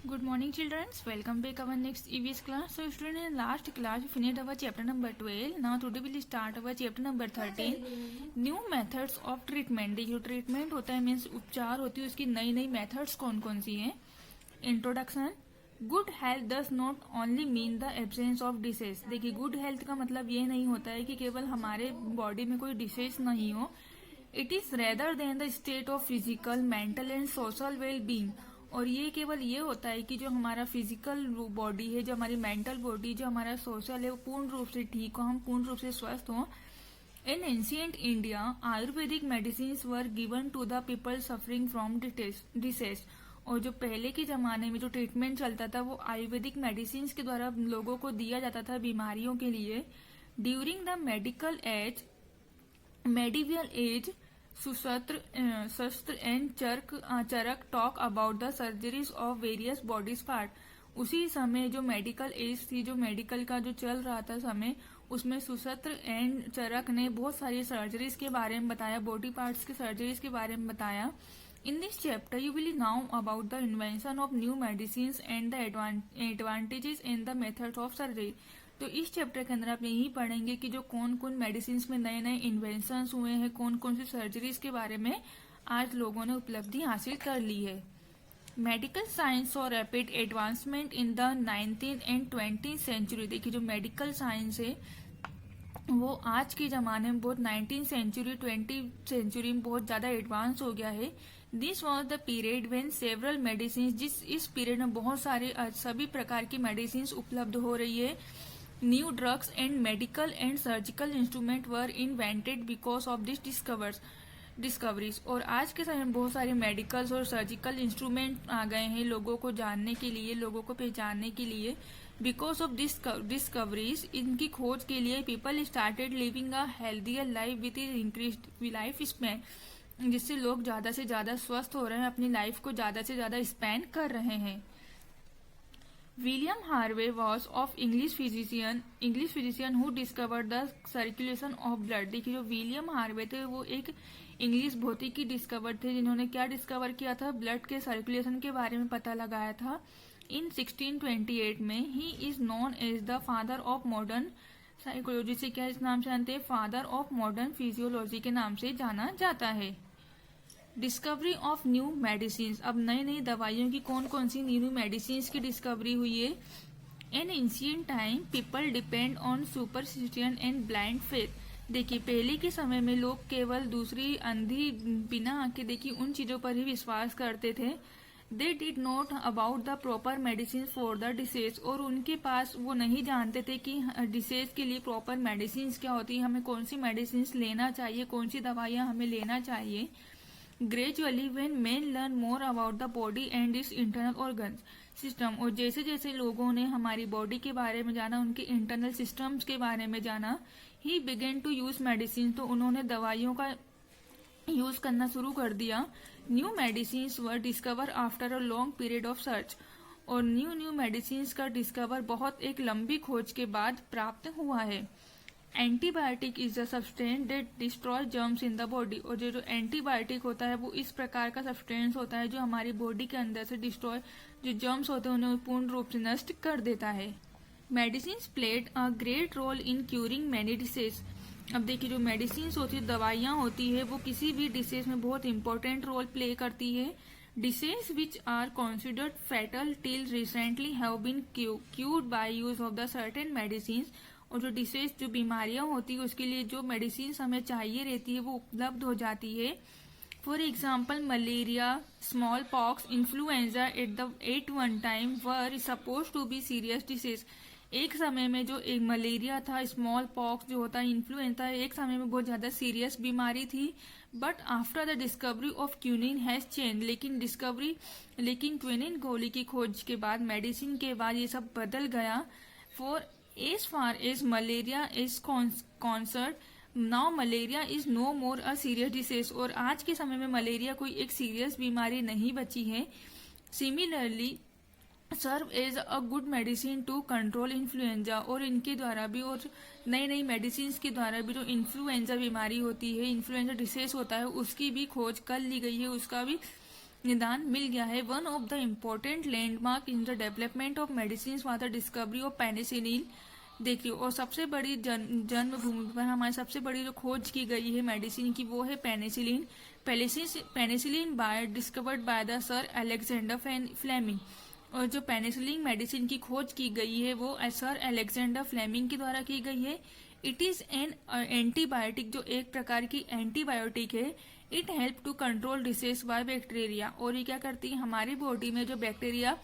Good morning, children. Welcome back our next EVS class. So, students, in last class we finished our chapter number 12. Now today we will start our chapter number 13. New methods of treatment. देखिए जो treatment होता है means उपचार होती है उसकी नई नई मेथड्स कौन कौन सी हैं. Introduction. Good health does not only mean the absence of disease. देखिए गुड हेल्थ का मतलब ये नहीं होता है कि केवल हमारे बॉडी में कोई डिसीज नहीं हो. It is rather than the state of physical mental and social well being. और ये केवल ये होता है कि जो हमारा फिजिकल बॉडी है, जो हमारी मेंटल बॉडी, जो हमारा सोशल है वो पूर्ण रूप से ठीक हो, हम पूर्ण रूप से स्वस्थ हों. In ancient India Ayurvedic medicine were given to the people suffering from disease. और जो पहले के जमाने में जो ट्रीटमेंट चलता था वो आयुर्वेदिक मेडिसिन के द्वारा लोगों को दिया जाता था बीमारियों के लिए. ड्यूरिंग द medieval age, शस्त्र and Charak talk about the surgeries of various bodies part. उसी समय जो मेडिकल एज थी, जो मेडिकल का जो चल रहा था समय, उसमें सुसत्र एंड चरक ने बहुत सारी सर्जरीज के बारे में बताया, बॉडी पार्ट्स के सर्जरीज के बारे में बताया. In this chapter you will now about the invention of new medicine and the advantages in the methods of surgery. तो इस चैप्टर के अंदर आप यही पढ़ेंगे कि जो कौन कौन मेडिसिन में नए नए इन्वेंशंस हुए हैं, कौन कौन सी सर्जरीज के बारे में आज लोगों ने उपलब्धि हासिल कर ली है. मेडिकल साइंस और rapid advancement in the 19th and 20th century. देखिए जो मेडिकल साइंस है वो आज के जमाने में बहुत 19th सेंचुरी 20th सेंचुरी में बहुत ज्यादा एडवांस हो गया है. This was the period when several medicine, इस पीरियड में बहुत सारे सभी प्रकार की मेडिसिन उपलब्ध हो रही है. New drugs and medical and surgical instrument were invented because of this discoveries. और आज के समय में बहुत सारे मेडिकल्स और सर्जिकल इंस्ट्रूमेंट आ गए हैं लोगों को जानने के लिए, लोगों को पहचानने के लिए. बिकॉज ऑफ डिस्कवरीज, इनकी खोज के लिए people started living a healthier life with increased life span. जिससे लोग ज्यादा से ज्यादा स्वस्थ हो रहे हैं, अपनी लाइफ को ज्यादा से ज्यादा स्पेंड कर रहे हैं. William Harvey was of English physician who discovered the circulation of blood. देखिए जो विलियम हार्वे थे वो एक इंग्लिश भौतिकी डिस्कवर थे जिन्होंने क्या डिस्कवर किया था, ब्लड के सर्कुलेशन के बारे में पता लगाया था. इन 1628 में ही is known as the father of modern psychology. से क्या इस नाम से जानते हैं, फादर ऑफ मॉडर्न फिजियोलॉजी के नाम से जाना जाता है. Discovery of new medicine. अब नई नई दवाइयों की कौन कौन सी न्यू मेडिसिन की डिस्कवरी हुई है. In ancient time people depend on superstition and blind faith. देखिए पहले के समय में लोग केवल दूसरी अंधी बिना आंखें देखी उन चीजों पर ही विश्वास करते थे. They did not about the proper medicine for the disease. और उनके पास वो नहीं जानते थे कि डिसीज के लिए प्रॉपर मेडिसिन क्या होती है, हमें कौन सी मेडिसिन लेना चाहिए, कौन सी दवाइयां हमें लेना चाहिए. Gradually when main learn more about the body and it's internal organ system. और जैसे जैसे लोगों ने हमारी बॉडी के बारे में जाना, उनके इंटरनल सिस्टम्स के बारे में जाना, he began to use medicine. तो उन्होंने दवाइयों का यूज करना शुरू कर दिया. New medicine were discover after a long period of search. और न्यू मेडिसिन का डिस्कवर बहुत एक लंबी खोज के बाद प्राप्त हुआ है. Antibiotic is the substance that destroy germs in the body. और जो एंटीबायोटिक होता है वो इस प्रकार का सब्सटेंस होता है जो हमारी बॉडी के अंदर से डिस्ट्रॉय, जो जर्म्स होते हैं उन्हें पूर्ण रूप से नष्ट कर देता है. Medicine played a great role in curing many disease. अब देखिए जो मेडिसिन होती है, दवाइयां होती है, वो किसी भी डिसीज में बहुत इंपॉर्टेंट रोल प्ले करती है. Disease which are considered fatal till recently have been cured by use of the certain medicine. और जो डिसीज, जो बीमारियां होती है उसके लिए जो मेडिसिन हमें चाहिए रहती है वो उपलब्ध हो जाती है. For example malaria, smallpox, influenza at one time were suppose to be serious disease. एक समय में जो एक मलेरिया था, स्मॉल पॉक्स जो होता है, इन्फ्लुएंजा, एक समय में बहुत ज्यादा सीरियस बीमारी थी. But after the discovery of quinine has change. लेकिन क्विनिन गोली की खोज के बाद, मेडिसिन के बाद ये सब बदल गया. For as far as malaria is concerned, now malaria is no more a serious disease. और आज के समय में मलेरिया कोई एक सीरियस बीमारी नहीं बची है. Similarly serve as a good medicine to control influenza. और इनके द्वारा भी और नई नई मेडिसिन के द्वारा भी जो इन्फ्लुएंजा बीमारी होती है, इन्फ्लुएंजा डिसीज होता है, उसकी भी खोज कर ली गई है, उसका भी निदान मिल गया है। One of the important landmark in the development of medicine was the discovery of penicillin. देखिए, और सबसे बड़ी जन्मभूमि पर हमारी सबसे बड़ी जो खोज की गई है मेडिसिन की वो है penicillin. Penicillin by discovered by the sir Alexander Fleming. और जो पेनिसिलिन मेडिसिन की खोज की गई है वो सर अलेक्जेंडर फ्लेमिंग के द्वारा की गई है। इट इज एन एंटीबायोटिक, जो एक प्रकार की एंटीबायोटिक है। It help to control disease by bacteria. और ये क्या करती है, हमारी बॉडी में जो बैक्टीरिया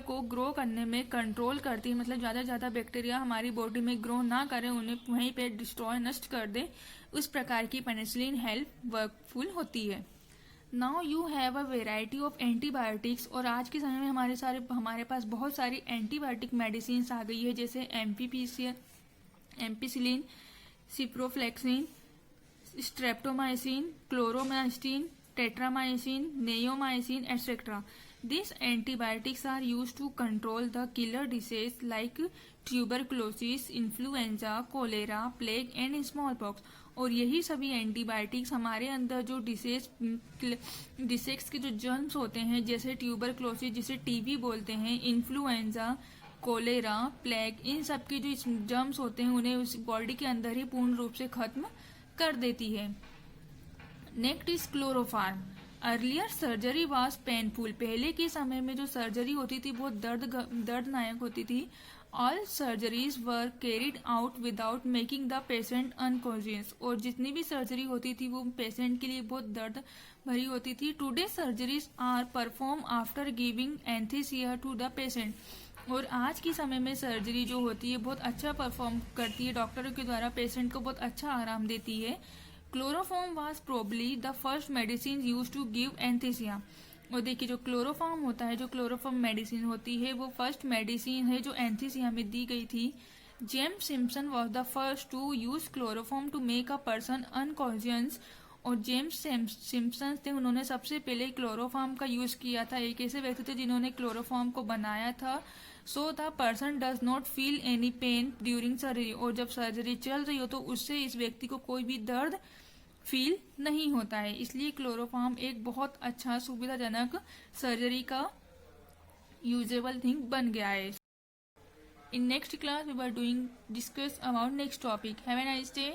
को ग्रो करने में कंट्रोल करती है, मतलब ज्यादा से ज्यादा बैक्टीरिया हमारी बॉडी में ग्रो ना करे, उन्हें वहीं पे डिस्ट्रॉय नष्ट कर दे, उस प्रकार की पेनिसिलिन हेल्प वर्कफुल होती है। Now you have a variety of antibiotics. और आज के समय में हमारे पास बहुत सारी एंटीबायोटिक मेडिसिन आ गई है, जैसे ampicillin, ciprofloxacin, streptomycin, chloromycetin, tetramycin, neomycin, etcetera. These antibiotics are used to control the killer disease like tuberculosis, influenza, cholera, plague and smallpox. और यही सभी एंटीबायोटिक्स हमारे अंदर जो डिसीज के जो जर्म्स होते हैं, जैसे ट्यूबरक्लोसिस जिसे टीबी बोलते हैं, इन्फ्लुएंजा, कोलेरा, प्लेग, इन सब के जो जर्म्स होते हैं उन्हें उस बॉडी के अंदर ही पूर्ण रूप से खत्म कर देती है। Next is chloroform. Earlier surgery was painful. पहले के समय में जो सर्जरी होती थी बहुत दर्दनायक होती थी। All surgeries were carried out without making the patient unconscious. और जितनी भी सर्जरी होती थी वो पेशेंट के लिए बहुत दर्द भरी होती थी। Today surgeries are perform after giving anaesthesia to the patient. और आज के समय में सर्जरी जो होती है बहुत अच्छा परफॉर्म करती है, डॉक्टरों के द्वारा पेशेंट को बहुत अच्छा आराम देती है। Chloroform was probably the first medicine use to give anaesthesia. और देखिए, जो क्लोरोफॉर्म होता है, जो क्लोरोफॉर्म मेडिसिन होती है वो फर्स्ट मेडिसिन है जो एंथीसिया में दी गई थी। James Simpson was the first to use chloroform to make a person unconscious. और जेम्स सिम्पसन थे, उन्होंने सबसे पहले क्लोरोफॉर्म का यूज किया था। एक ऐसे व्यक्ति थे जिन्होंने क्लोरोफॉर्म को बनाया था। So the person does not feel any pen during surgery. और जब सर्जरी चल रही हो तो उससे इस व्यक्ति को कोई भी दर्द फील नहीं होता है। इसलिए क्लोरोफॉर्म एक बहुत अच्छा सुविधाजनक सर्जरी का यूजेबल थिंग बन गया है। In next class we were doing discuss about next topic. Have a nice day.